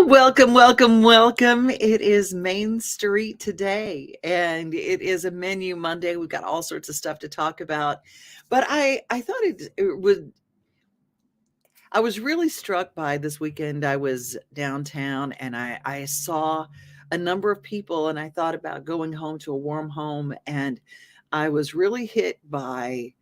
Welcome, welcome, welcome. It is Main Street today, and it is a Menu Monday. We've got all sorts of stuff to talk about, but I thought it would. I was really struck by this weekend. I was downtown, and I saw a number of people, and I thought about going home to a warm home, and I was really hit by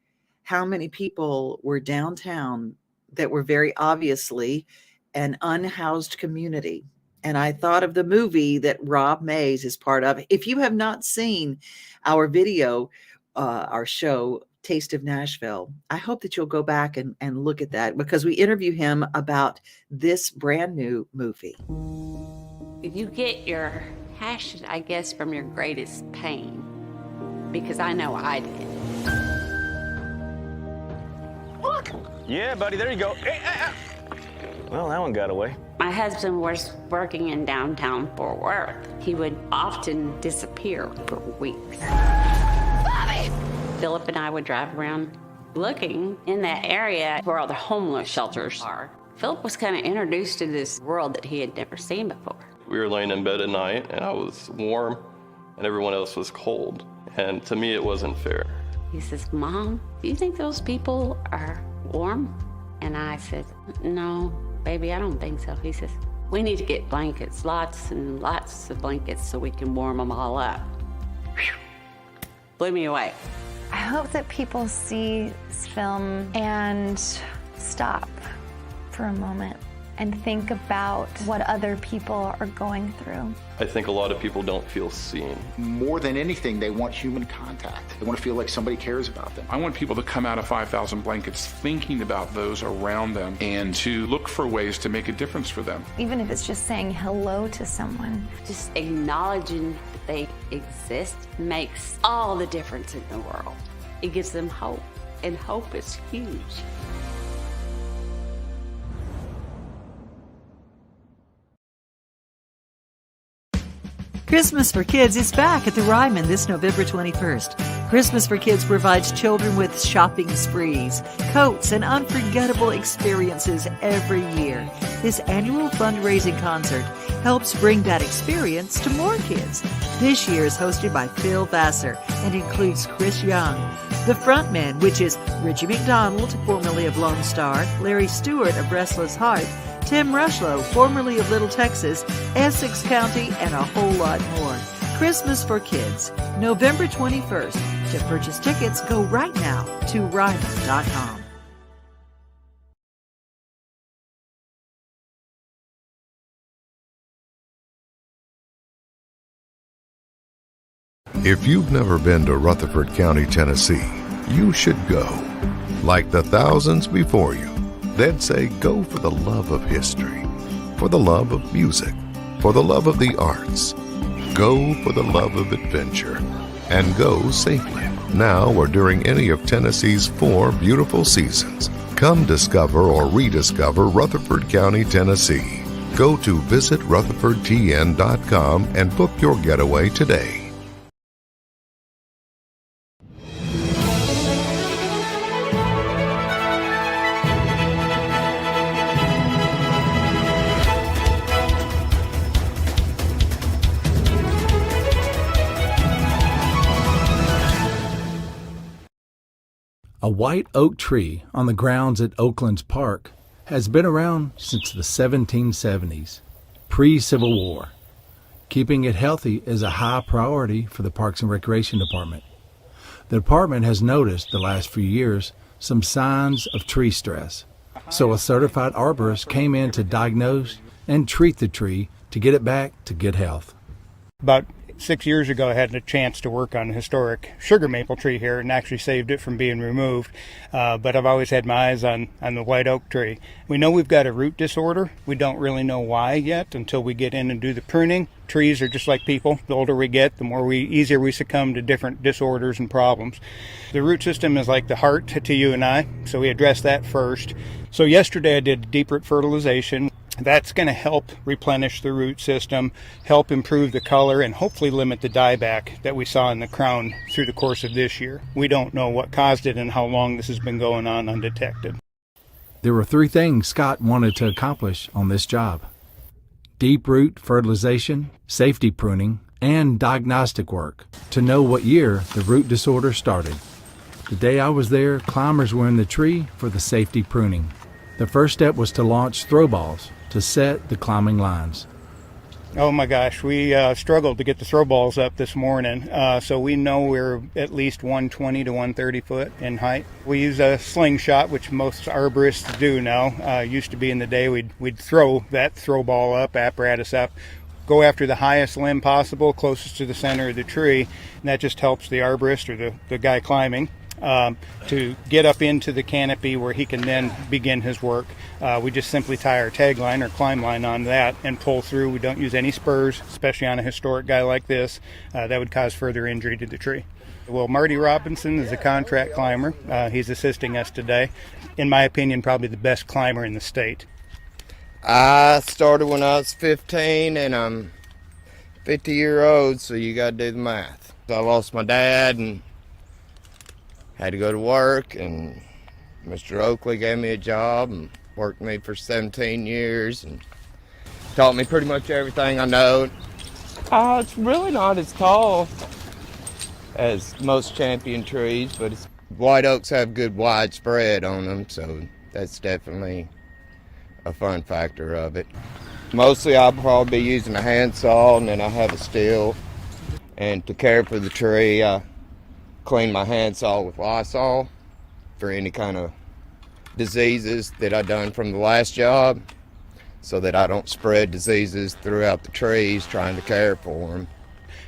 how many people were downtown that were very obviously an unhoused community. And I thought of the movie that Rob Mays is part of. If you have not seen our video, our show, Taste of Nashville, I hope that you'll go back and look at that, because we interview him about this brand new movie. You get your passion, I guess, from your greatest pain, because I know I did. Look! Yeah, buddy, there you go. Hey, well, that one got away. My husband was working in downtown Fort Worth. He would often disappear for weeks. Bobby! Philip and I would drive around looking in that area where all the homeless shelters are. Philip was kind of introduced to this world that he had never seen before. We were laying in bed at night, and I was warm, and everyone else was cold. And to me, it wasn't fair. He says, "Mom, do you think those people are warm?" And I said, "No, baby, I don't think so." He says, "We need to get blankets, lots and lots of blankets, so we can warm them all up." Whew. Blew me away. I hope that people see this film and stop for a moment and think about what other people are going through. I think a lot of people don't feel seen. More than anything, they want human contact. They want to feel like somebody cares about them. I want people to come out of 5,000 blankets thinking about those around them and to look for ways to make a difference for them. Even if it's just saying hello to someone. Just acknowledging that they exist makes all the difference in the world. It gives them hope, and hope is huge. Christmas for Kids is back at the Ryman this November 21st. Christmas for Kids provides children with shopping sprees, coats, and unforgettable experiences every year. This annual fundraising concert helps bring that experience to more kids. This year is hosted by Phil Vassar and includes Chris Young. The frontmen, which is Richie McDonald, formerly of Lone Star, Larry Stewart of Restless Heart, Tim Rushlow, formerly of Little Texas, Essex County, and a whole lot more. Christmas for Kids, November 21st. To purchase tickets, go right now to Ryman.com. If you've never been to Rutherford County, Tennessee, you should go. Like the thousands before you, they'd say go for the love of history, for the love of music, for the love of the arts. Go for the love of adventure, and go safely. Now or during any of Tennessee's 4 beautiful seasons. Come discover or rediscover Rutherford County, Tennessee. Go to visitrutherfordtn.com and book your getaway today. A white oak tree on the grounds at Oaklands Park has been around since the 1770s, pre-Civil War. Keeping it healthy is a high priority for the Parks and Recreation Department. The department has noticed the last few years some signs of tree stress, so a certified arborist came in to diagnose and treat the tree to get it back to good health. About 6 years ago, I had a chance to work on a historic sugar maple tree here and actually saved it from being removed. But I've always had my eyes on the white oak tree. We know we've got a root disorder. We don't really know why yet until we get in and do the pruning. Trees are just like people. The older we get, the more easier we succumb to different disorders and problems. The root system is like the heart to you and I, so we address that first. So yesterday I did deep root fertilization. That's going to help replenish the root system, help improve the color, and hopefully limit the dieback that we saw in the crown through the course of this year. We don't know what caused it and how long this has been going on undetected. There were 3 things Scott wanted to accomplish on this job: deep root fertilization, safety pruning, and diagnostic work to know what year the root disorder started. The day I was there, climbers were in the tree for the safety pruning. The first step was to launch throw balls to set the climbing lines. Oh my gosh, we struggled to get the throw balls up this morning, so we know we're at least 120 to 130 foot in height. We use a slingshot, which most arborists do now. Used to be in the day we'd throw that throw ball up, apparatus up, go after the highest limb possible, closest to the center of the tree, and that just helps the arborist or the guy climbing to get up into the canopy where he can then begin his work. We just simply tie our tagline or climb line on that and pull through. We don't use any spurs, especially on a historic guy like this. That would cause further injury to the tree. Well, Marty Robinson is a contract climber. He's assisting us today. In my opinion, probably the best climber in the state. I started when I was 15 and I'm 50-year-old, so you got to do the math. I lost my dad and had to go to work, and Mr. Oakley gave me a job and worked me for 17 years and taught me pretty much everything I know. It's really not as tall as most champion trees, but white oaks have good widespread on them, so that's definitely a fun factor of it. Mostly I'll probably be using a handsaw, and then I have a steel. And to care for the tree, I clean my handsaw with Lysol for any kind of diseases that I done from the last job, so that I don't spread diseases throughout the trees trying to care for them.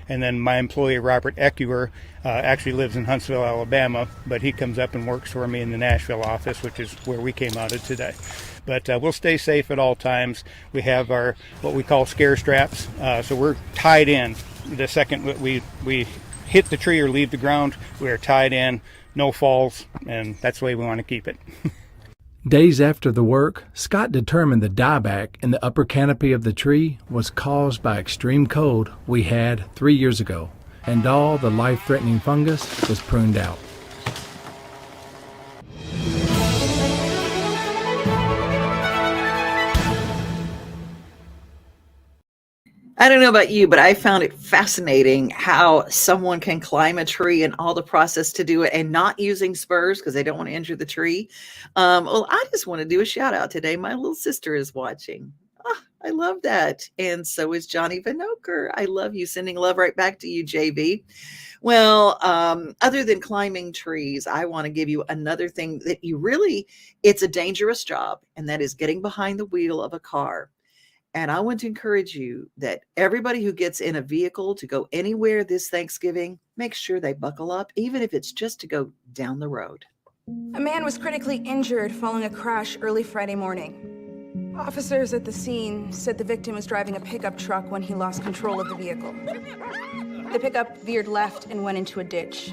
And then my employee, Robert Ecuer, actually lives in Huntsville, Alabama, but he comes up and works for me in the Nashville office, which is where we came out of today. But we'll stay safe at all times. We have our what we call scare straps, so we're tied in. The second we hit the tree or leave the ground, we are tied in, no falls, and that's the way we want to keep it. Days after the work, Scott determined the dieback in the upper canopy of the tree was caused by extreme cold we had 3 years ago, and all the life-threatening fungus was pruned out. I don't know about you, but I found it fascinating how someone can climb a tree and all the process to do it and not using spurs because they don't want to injure the tree. Well, I just want to do a shout out today. My little sister is watching. Oh, I love that. And so is Johnny Vinoker. I love you. Sending love right back to you, JV. Well, other than climbing trees, I want to give you another thing that it's a dangerous job, and that is getting behind the wheel of a car. And I want to encourage you that everybody who gets in a vehicle to go anywhere this Thanksgiving, make sure they buckle up, even if it's just to go down the road. A man was critically injured following a crash early Friday morning. Officers at the scene said the victim was driving a pickup truck when he lost control of the vehicle. The pickup veered left and went into a ditch.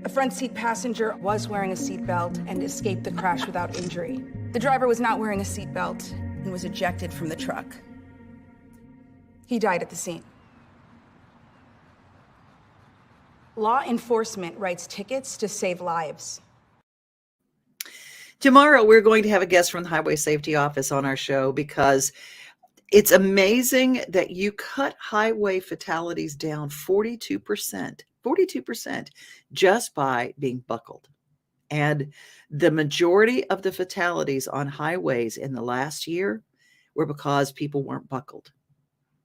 A front seat passenger was wearing a seatbelt and escaped the crash without injury. The driver was not wearing a seatbelt and was ejected from the truck. He died at the scene. Law enforcement writes tickets to save lives. Tomorrow, we're going to have a guest from the Highway Safety Office on our show because it's amazing that you cut highway fatalities down 42% just by being buckled. And the majority of the fatalities on highways in the last year were because people weren't buckled.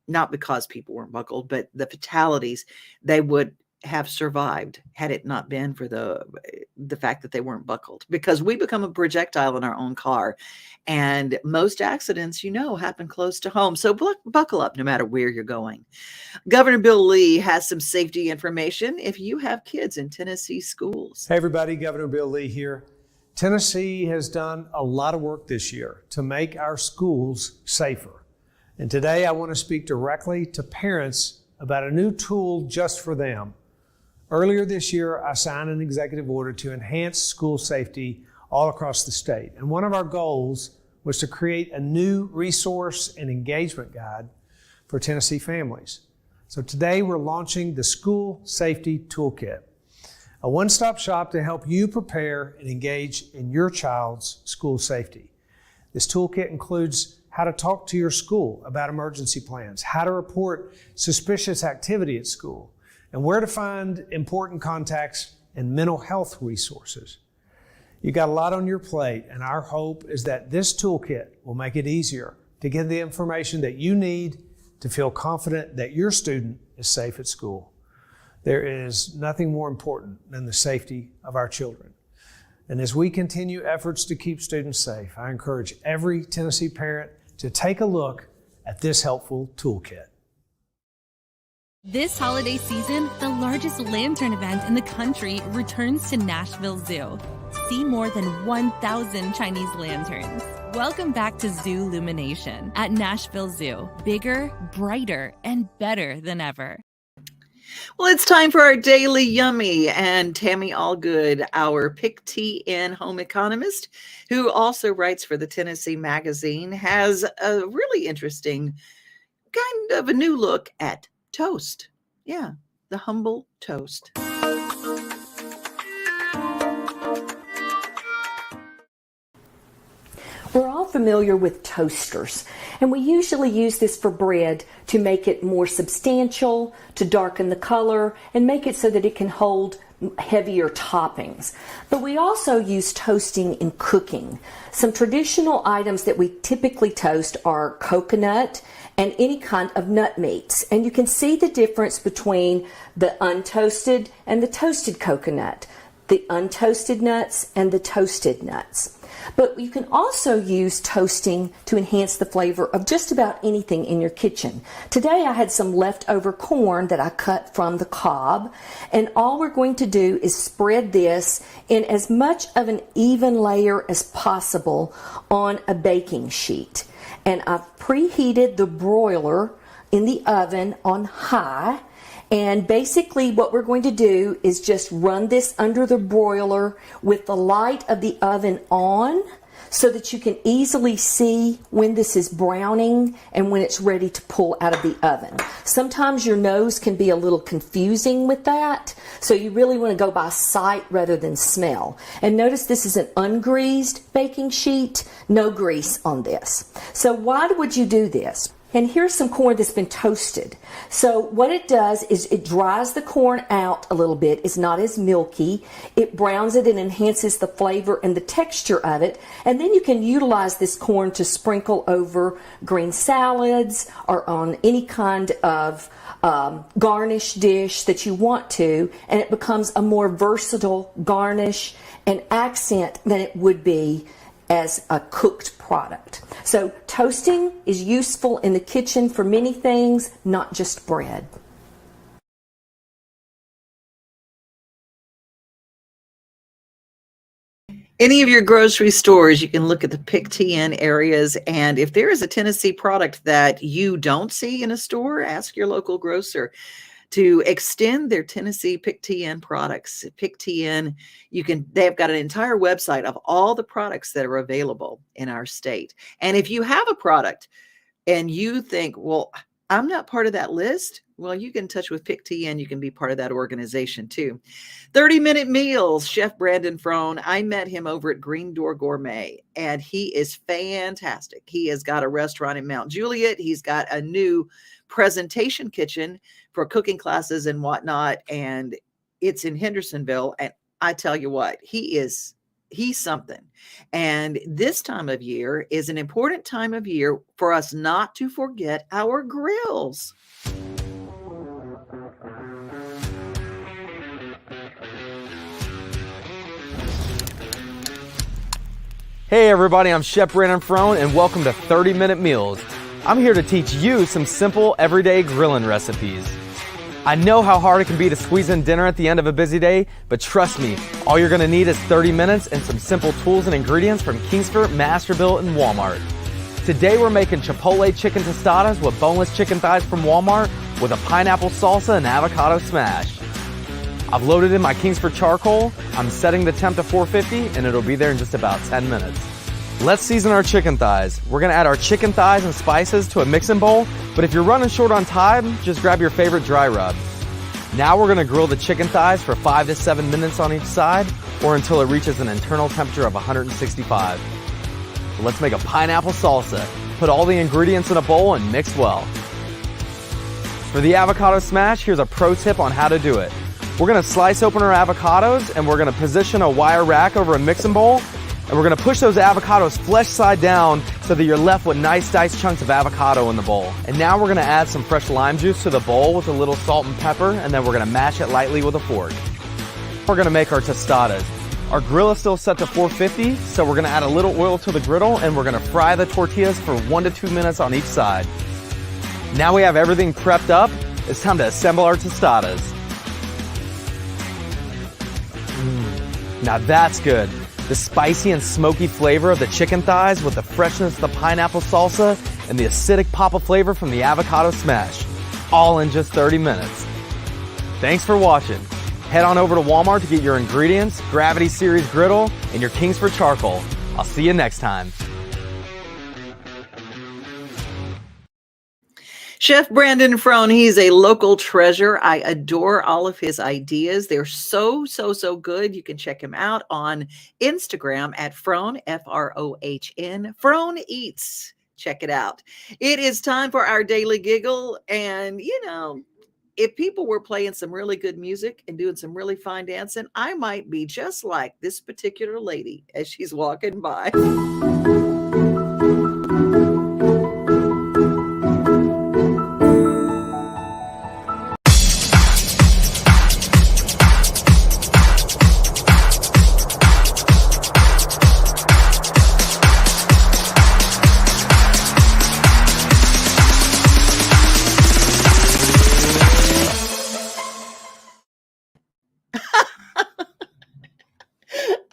Not because people weren't buckled, but the fatalities, they would have survived had it not been for the fact that they weren't buckled, because we become a projectile in our own car, and most accidents, happen close to home. So buckle up no matter where you're going. Governor Bill Lee has some safety information if you have kids in Tennessee schools. Hey everybody, Governor Bill Lee here. Tennessee has done a lot of work this year to make our schools safer. And today I want to speak directly to parents about a new tool just for them. Earlier this year, I signed an executive order to enhance school safety all across the state. And one of our goals was to create a new resource and engagement guide for Tennessee families. So today we're launching the School Safety Toolkit, a one-stop shop to help you prepare and engage in your child's school safety. This toolkit includes how how to talk to your school about emergency plans, how to report suspicious activity at school, and where to find important contacts and mental health resources. You got a lot on your plate, and our hope is that this toolkit will make it easier to get the information that you need to feel confident that your student is safe at school. There is nothing more important than the safety of our children. And as we continue efforts to keep students safe, I encourage every Tennessee parent to take a look at this helpful toolkit. This holiday season, the largest lantern event in the country returns to Nashville Zoo. See more than 1,000 Chinese lanterns. Welcome back to Zoo Illumination at Nashville Zoo. Bigger, brighter, and better than ever. Well, it's time for our Daily Yummy, and Tammy Allgood, our PickTN home economist, who also writes for the Tennessee Magazine, has a really interesting kind of a new look at toast. Yeah, the humble toast. We're all familiar with toasters, and we usually use this for bread to make it more substantial, to darken the color, and make it so that it can hold heavier toppings. But we also use toasting in cooking. Some traditional items that we typically toast are coconut and any kind of nut meats. And you can see the difference between the untoasted and the toasted coconut, the untoasted nuts and the toasted nuts. But you can also use toasting to enhance the flavor of just about anything in your kitchen. Today I had some leftover corn that I cut from the cob, and all we're going to do is spread this in as much of an even layer as possible on a baking sheet. And I've preheated the broiler in the oven on high. And basically what we're going to do is just run this under the broiler with the light of the oven on so that you can easily see when this is browning and when it's ready to pull out of the oven. Sometimes your nose can be a little confusing with that, so you really want to go by sight rather than smell. And notice this is an ungreased baking sheet, no grease on this. So why would you do this? And here's some corn that's been toasted. So what it does is it dries the corn out a little bit. It's not as milky. It browns it and enhances the flavor and the texture of it. And then you can utilize this corn to sprinkle over green salads or on any kind of garnish dish that you want to. And it becomes a more versatile garnish and accent than it would be as a cooked product. So toasting is useful in the kitchen for many things, not just bread. Any of your grocery stores, you can look at the PickTN areas, and if there is a Tennessee product that you don't see in a store, ask your local grocer to extend their Tennessee PickTN products. PickTN, they've got an entire website of all the products that are available in our state. And if you have a product and you think, well, I'm not part of that list, well, you get in touch with PickTN. You can be part of that organization too. 30-minute meals, Chef Brandon Frohn. I met him over at Green Door Gourmet, and he is fantastic. He has got a restaurant in Mount Juliet. He's got a new presentation kitchen for cooking classes and whatnot, and it's in Hendersonville. And I tell you what, he's something. And this time of year is an important time of year for us not to forget our grills. Hey everybody, I'm Chef Brandon Frohn and welcome to 30-Minute Meals. I'm here to teach you some simple, everyday grilling recipes. I know how hard it can be to squeeze in dinner at the end of a busy day, but trust me, all you're gonna need is 30 minutes and some simple tools and ingredients from Kingsford, Masterbuilt, and Walmart. Today we're making Chipotle chicken tostadas with boneless chicken thighs from Walmart with a pineapple salsa and avocado smash. I've loaded in my Kingsford charcoal, I'm setting the temp to 450, and it'll be there in just about 10 minutes. Let's season our chicken thighs. We're gonna add our chicken thighs and spices to a mixing bowl, but if you're running short on time, just grab your favorite dry rub. Now we're gonna grill the chicken thighs for 5 to 7 minutes on each side, or until it reaches an internal temperature of 165. Let's make a pineapple salsa. Put all the ingredients in a bowl and mix well. For the avocado smash, here's a pro tip on how to do it. We're gonna slice open our avocados and we're gonna position a wire rack over a mixing bowl, and we're gonna push those avocados flesh side down so that you're left with nice diced chunks of avocado in the bowl. And now we're gonna add some fresh lime juice to the bowl with a little salt and pepper, and then we're gonna mash it lightly with a fork. We're gonna make our tostadas. Our grill is still set to 450, so we're gonna add a little oil to the griddle and we're gonna fry the tortillas for 1 to 2 minutes on each side. Now we have everything prepped up, it's time to assemble our tostadas. Now that's good. The spicy and smoky flavor of the chicken thighs with the freshness of the pineapple salsa and the acidic pop of flavor from the avocado smash. All in just 30 minutes. Thanks for watching. Head on over to Walmart to get your ingredients, Gravity Series griddle, and your Kingsford charcoal. I'll see you next time. Chef Brandon Frohn, he's a local treasure. I adore all of his ideas. They're so good. You can check him out on Instagram at Frohn, F-R-O-H-N, Frohn Eats. Check it out. It is time for our daily giggle. And, if people were playing some really good music and doing some really fine dancing, I might be just like this particular lady as she's walking by.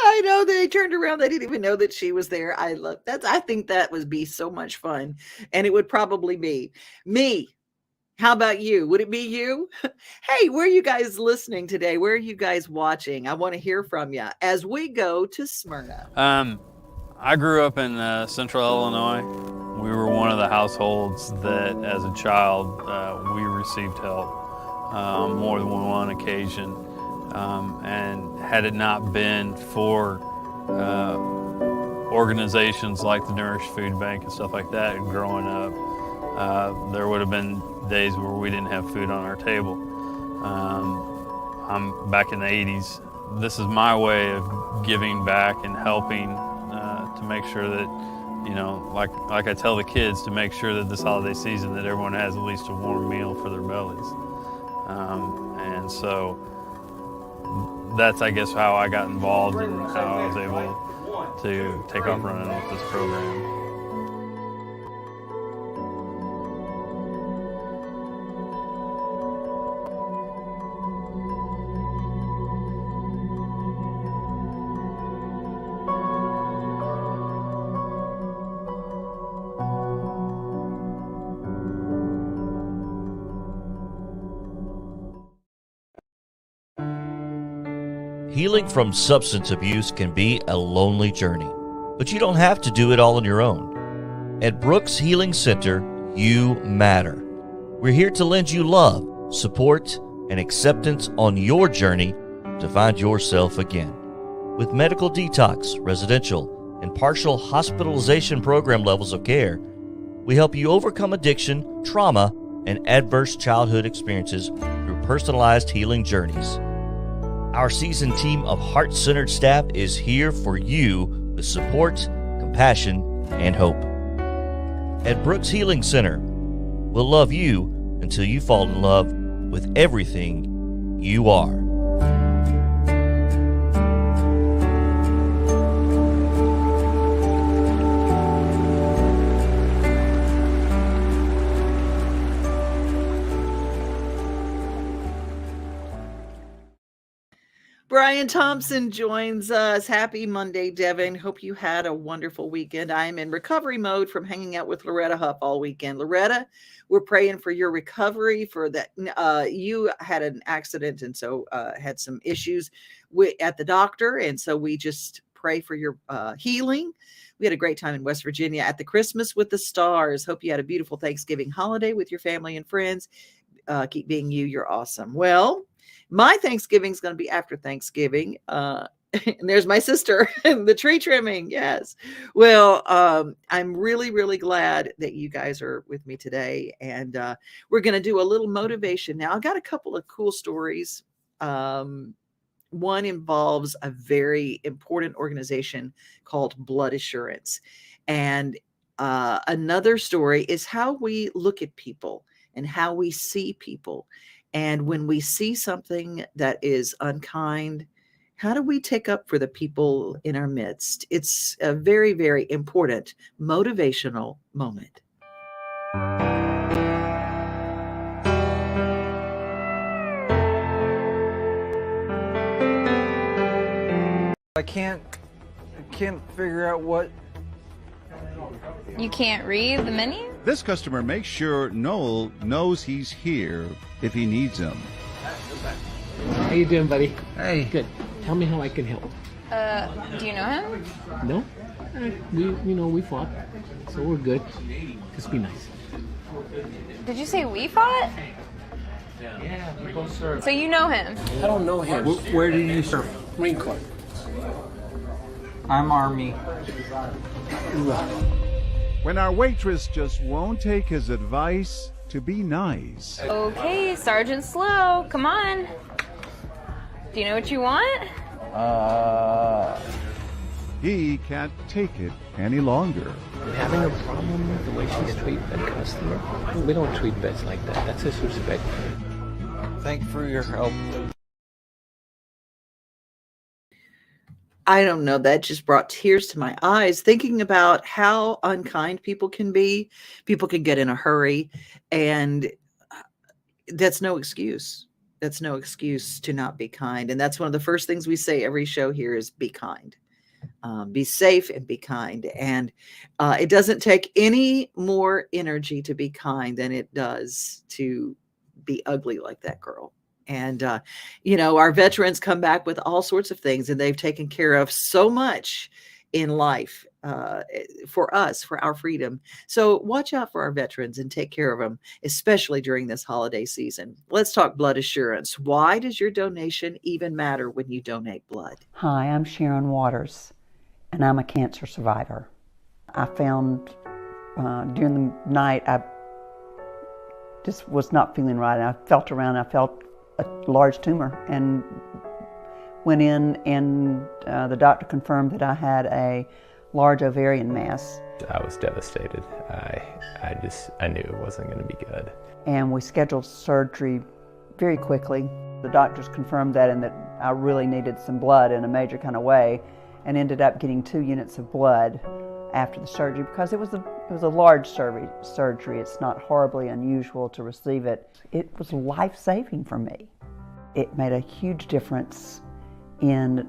I know they turned around. They didn't even know that she was there. I love that. I think that would be so much fun. And it would probably be me. How about you? Would it be you? Hey, where are you guys listening today? Where are you guys watching? I want to hear from you as we go to Smyrna. I grew up in central Illinois. We were one of the households that as a child we received help on more than one occasion. And had it not been for organizations like the Nourish Food Bank and stuff like that growing up, there would have been days where we didn't have food on our table. I'm back in the 80s. This is my way of giving back and helping to make sure that, like I tell the kids, to make sure that this holiday season that everyone has at least a warm meal for their bellies. And so that's, I guess, how I got involved and how I was able to take off running with this program. Healing from substance abuse can be a lonely journey, but you don't have to do it all on your own. At Brooks Healing Center, you matter. We're here to lend you love, support, and acceptance on your journey to find yourself again. With medical detox, residential, and partial hospitalization program levels of care, we help you overcome addiction, trauma, and adverse childhood experiences through personalized healing journeys. Our seasoned team of heart-centered staff is here for you with support, compassion, and hope. At Brooks Healing Center, we'll love you until you fall in love with everything you are. Brian Thompson joins us. Happy Monday, Devin. Hope you had a wonderful weekend. I am in recovery mode from hanging out with Loretta Huff all weekend. Loretta, we're praying for your recovery, for that. You had an accident and so had some issues at the doctor. And so we just pray for your healing. We had a great time in West Virginia at the Christmas with the Stars. Hope you had a beautiful Thanksgiving holiday with your family and friends. Keep being you. You're awesome. Well, my Thanksgiving is going to be after Thanksgiving. And there's my sister, the tree trimming. Yes. Well, I'm really, really glad that you guys are with me today. And we're going to do a little motivation. Now, I got a couple of cool stories. One involves a very important organization called Blood Assurance. And another story is how we look at people and how we see people. And when we see something that is unkind, how do we take up for the people in our midst? It's a very, very important motivational moment. I can't figure out what. You can't read the menu? This customer makes sure Noel knows he's here if he needs him. How you doing, buddy? Hey. Good. Tell me how I can help. Do you know him? No? We fought, so we're good. Just be nice. Did you say we fought? Yeah, we both served. So you know him? I don't know him. Where did you serve? Marine Corps. I'm Army. When our waitress just won't take his advice to be nice. Okay, Sergeant Slow, come on. Do you know what you want? He can't take it any longer. You having a problem with the way she's treating the customer? We don't treat vets like that. That's disrespect. Thank you for your help. I don't know, that just brought tears to my eyes thinking about how unkind people can be. People can get in a hurry, and that's no excuse. That's no excuse to not be kind. And that's one of the first things we say every show here is be kind. Be safe and be kind. And it doesn't take any more energy to be kind than it does to be ugly like that girl. And, our veterans come back with all sorts of things, and they've taken care of so much in life for us, for our freedom. So watch out for our veterans and take care of them, especially during this holiday season. Let's talk blood assurance. Why does your donation even matter when you donate blood? Hi, I'm Sharon Waters, and I'm a cancer survivor. I found during the night, I just was not feeling right. I felt around, I felt a large tumor, and went in, and the doctor confirmed that I had a large ovarian mass. I was devastated. I knew it wasn't going to be good. And we scheduled surgery very quickly. The doctors confirmed that, and that I really needed some blood in a major kind of way, and ended up getting 2 units of blood after the surgery because it was a large surgery. It's not horribly unusual to receive it. It was life-saving for me. It made a huge difference in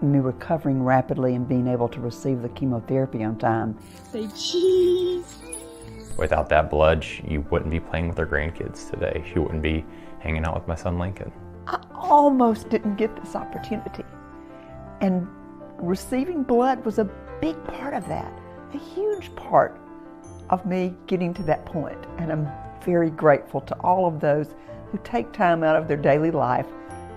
me recovering rapidly and being able to receive the chemotherapy on time. Say cheese. Without that blood, you wouldn't be playing with our grandkids today. You wouldn't be hanging out with my son Lincoln. I almost didn't get this opportunity. And receiving blood was a big part of that, a huge part of me getting to that point. And I'm very grateful to all of those who take time out of their daily life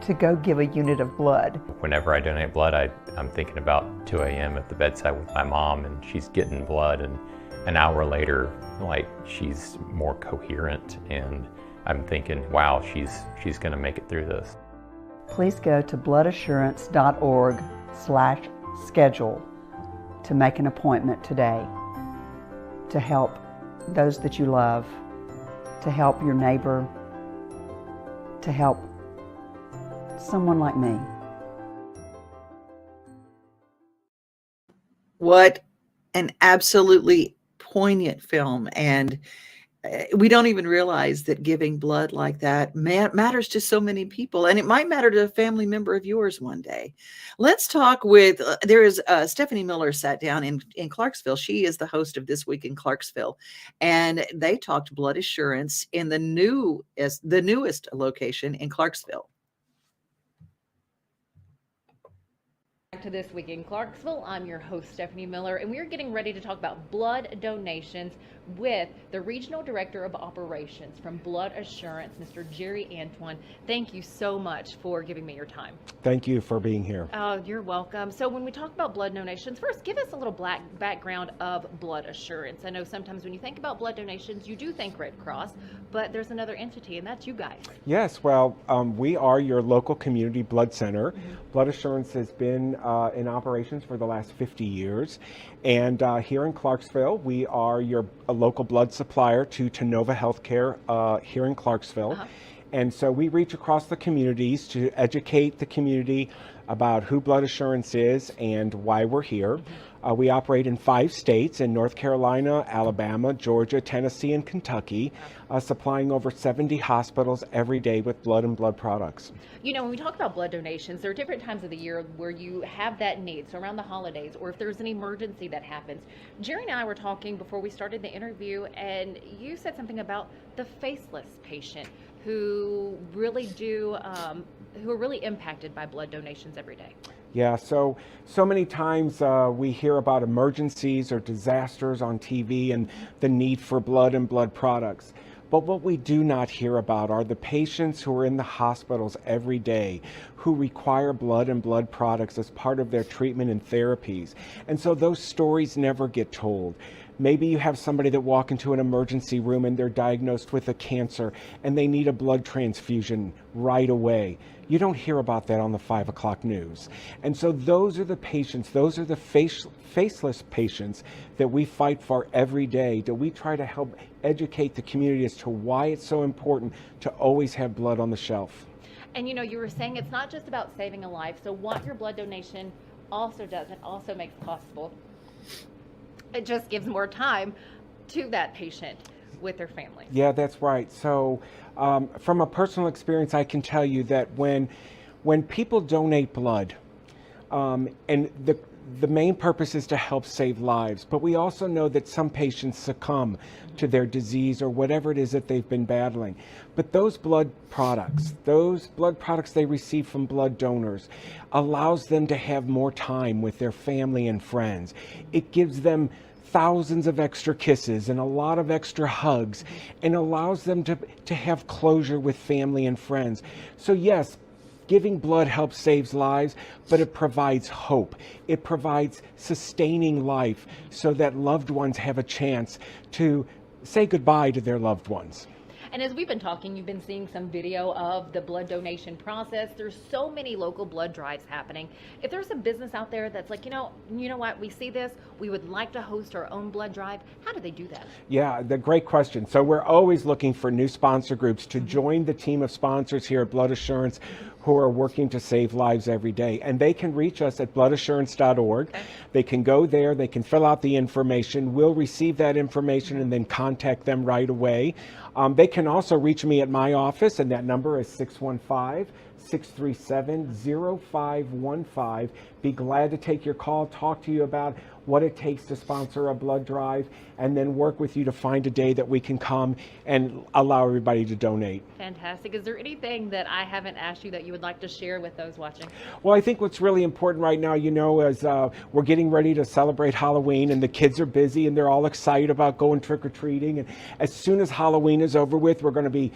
to go give a unit of blood. Whenever I donate blood, I'm thinking about 2 a.m. at the bedside with my mom, and she's getting blood, and an hour later, she's more coherent, and I'm thinking, wow, she's gonna make it through this. Please go to bloodassurance.org/schedule to make an appointment today to help those that you love, to help your neighbor, to help someone like me. What an absolutely poignant film. And we don't even realize that giving blood like that matters to so many people, and it might matter to a family member of yours one day. Let's talk with, there is Stephanie Miller sat down in Clarksville. She is the host of This Week in Clarksville, and they talked blood assurance in the newest location in Clarksville. Back to This Week in Clarksville. I'm your host, Stephanie Miller, and we're getting ready to talk about blood donations with the Regional Director of Operations from Blood Assurance, Mr. Jerry Antoine. Thank you so much for giving me your time. Thank you for being here. Oh, you're welcome. So when we talk about blood donations, first give us a little background of Blood Assurance. I know sometimes when you think about blood donations, you do think Red Cross, but there's another entity, and that's you guys. Yes, well, we are your local community blood center. Blood Assurance has been in operations for the last 50 years. And here in Clarksville, we are your local blood supplier to Nova Healthcare here in Clarksville. And so we reach across the communities to educate the community about who Blood Assurance is and why we're here. We operate in 5 states, in North Carolina, Alabama, Georgia, Tennessee, and Kentucky, supplying over 70 hospitals every day with blood and blood products. You know, when we talk about blood donations, there are different times of the year where you have that need. So around the holidays, or if there's an emergency that happens. Jerry and I were talking before we started the interview, and you said something about the faceless patient who really who are really impacted by blood donations every day. Yeah, so many times we hear about emergencies or disasters on TV and the need for blood and blood products. But what we do not hear about are the patients who are in the hospitals every day who require blood and blood products as part of their treatment and therapies. And so those stories never get told. Maybe you have somebody that walk into an emergency room and they're diagnosed with a cancer and they need a blood transfusion right away. You don't hear about that on the 5 o'clock news. And so those are the patients, those are the faceless patients that we fight for every day, that we try to help educate the community as to why it's so important to always have blood on the shelf. And you know, you were saying it's not just about saving a life. So what your blood donation also does, it also makes possible, it just gives more time to that patient with their family. Yeah, that's right. So from a personal experience, I can tell you that when people donate blood, and the main purpose is to help save lives, but we also know that some patients succumb to their disease or whatever it is that they've been battling. But those blood products they receive from blood donors allows them to have more time with their family and friends. It gives them thousands of extra kisses and a lot of extra hugs, and allows them to have closure with family and friends. So yes, giving blood helps save lives, but it provides hope. It provides sustaining life so that loved ones have a chance to say goodbye to their loved ones. And as we've been talking, you've been seeing some video of the blood donation process. There's so many local blood drives happening. If there's a business out there that's like, you know what, we see this, we would like to host our own blood drive, how do they do that? Yeah, the great question. So we're always looking for new sponsor groups to join the team of sponsors here at Blood Assurance who are working to save lives every day. And they can reach us at bloodassurance.org. Okay. They can go there, they can fill out the information. We'll receive that information and then contact them right away. They can also reach me at my office, and that number is 615-637-0515. Be glad to take your call, talk to you about what it takes to sponsor a blood drive, and then work with you to find a day that we can come and allow everybody to donate. Fantastic. Is there anything that I haven't asked you that you would like to share with those watching? Well, I think what's really important right now, is we're getting ready to celebrate Halloween, and the kids are busy and they're all excited about going trick-or-treating. And as soon as Halloween is over with, we're going to be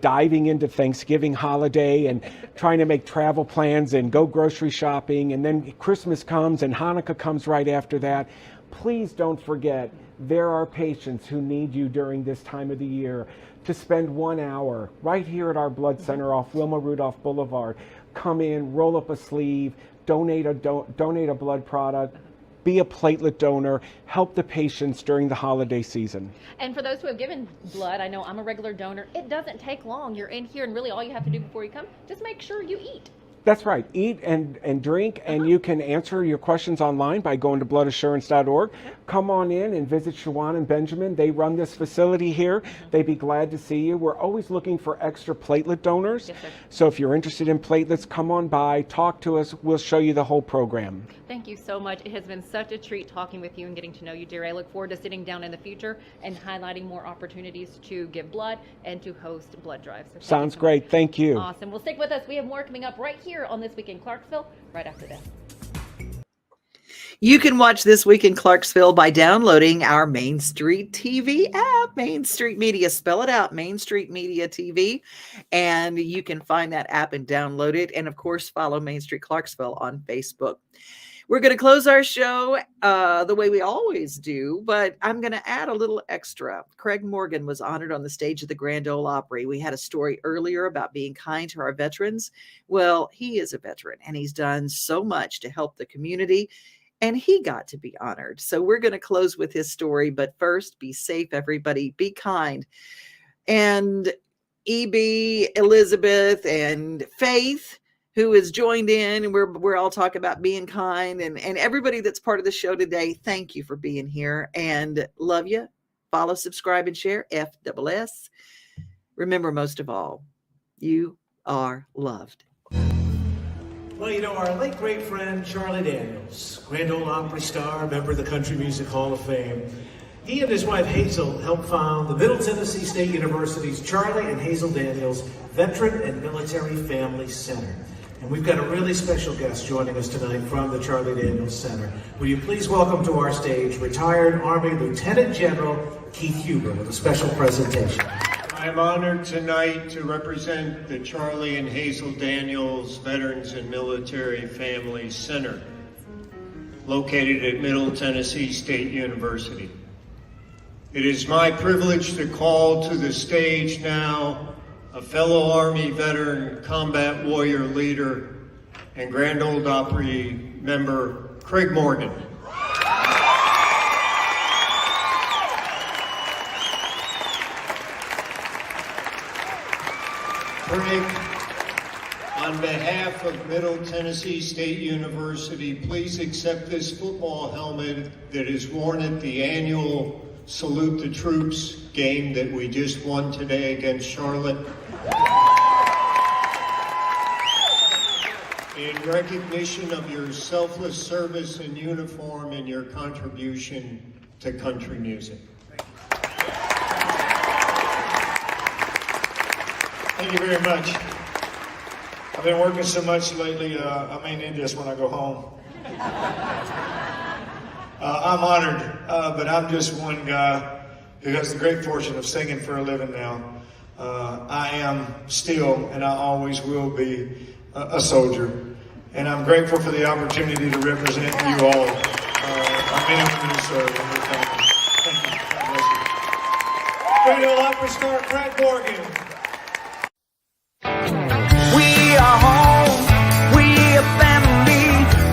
diving into Thanksgiving holiday and trying to make travel plans and go grocery shopping. And then Christmas comes and Hanukkah comes right after that. Please don't forget, there are patients who need you during this time of the year to spend 1 hour right here at our blood center off Wilma Rudolph Boulevard. Come in, roll up a sleeve, donate a blood product, be a platelet donor, help the patients during the holiday season. And for those who have given blood, I know I'm a regular donor, it doesn't take long. You're in here, and really all you have to do before you come, just make sure you eat. That's right. Eat and drink, and you can answer your questions online by going to bloodassurance.org. Come on in and visit Shawan and Benjamin. They run this facility here. They'd be glad to see you. We're always looking for extra platelet donors. Yes, sir. So if you're interested in platelets, come on by, talk to us. We'll show you the whole program. Thank you so much. It has been such a treat talking with you and getting to know you, Jerry. I look forward to sitting down in the future and highlighting more opportunities to give blood and to host blood drives. So Sounds great. Thank you. Awesome. Well, stick with us. We have more coming up right here on This Week in Clarksville right after this. You can watch This Week in Clarksville by downloading our Main Street TV app, Main Street Media. Spell it out, Main Street Media TV. And you can find that app and download it. And of course, follow Main Street Clarksville on Facebook. We're going to close our show the way we always do, but I'm going to add a little extra. Craig Morgan was honored on the stage of the Grand Ole Opry. We had a story earlier about being kind to our veterans. Well, he is a veteran, and he's done so much to help the community, and he got to be honored. So we're going to close with his story, but first, be safe, everybody. Be kind. And E.B., Elizabeth, and Faith, who has joined in, and we're all talking about being kind, and everybody that's part of the show today, thank you for being here, and love you. Follow, subscribe, and share, FSS. Remember, most of all, you are loved. Well, you know, our late great friend Charlie Daniels, Grand Ole Opry star, member of the Country Music Hall of Fame, he and his wife Hazel helped found the Middle Tennessee State University's Charlie and Hazel Daniels Veteran and Military Family Center. And we've got a really special guest joining us tonight from the Charlie Daniels Center. Will you please welcome to our stage retired Army Lieutenant General Keith Huber with a special presentation. I am honored tonight to represent the Charlie and Hazel Daniels Veterans and Military Family Center, located at Middle Tennessee State University. It is my privilege to call to the stage now a fellow Army veteran, combat warrior leader, and Grand Ole Opry member, Craig Morgan. Craig, on behalf of Middle Tennessee State University, please accept this football helmet that is worn at the annual Salute the Troops game that we just won today against Charlotte. In recognition of your selfless service in uniform and your contribution to country music. Thank you very much. I've been working so much lately, I may need this when I go home. I'm honored, but I'm just one guy who has the great fortune of singing for a living now. I am still, and I always will be, a soldier. And I'm grateful for the opportunity to represent you all. I'm in to serve in your family. Thank you. God bless you. Grand Ole Opry star Craig Morgan. We are home, we are family,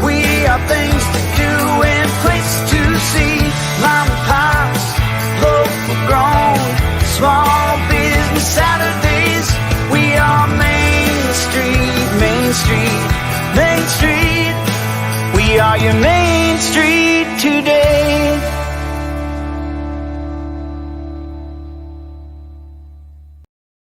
we are things to do and places to see. Mom and pops, local grown, small business Saturdays. We are Main Street, Main Street, Main Street. We are your Main Street today.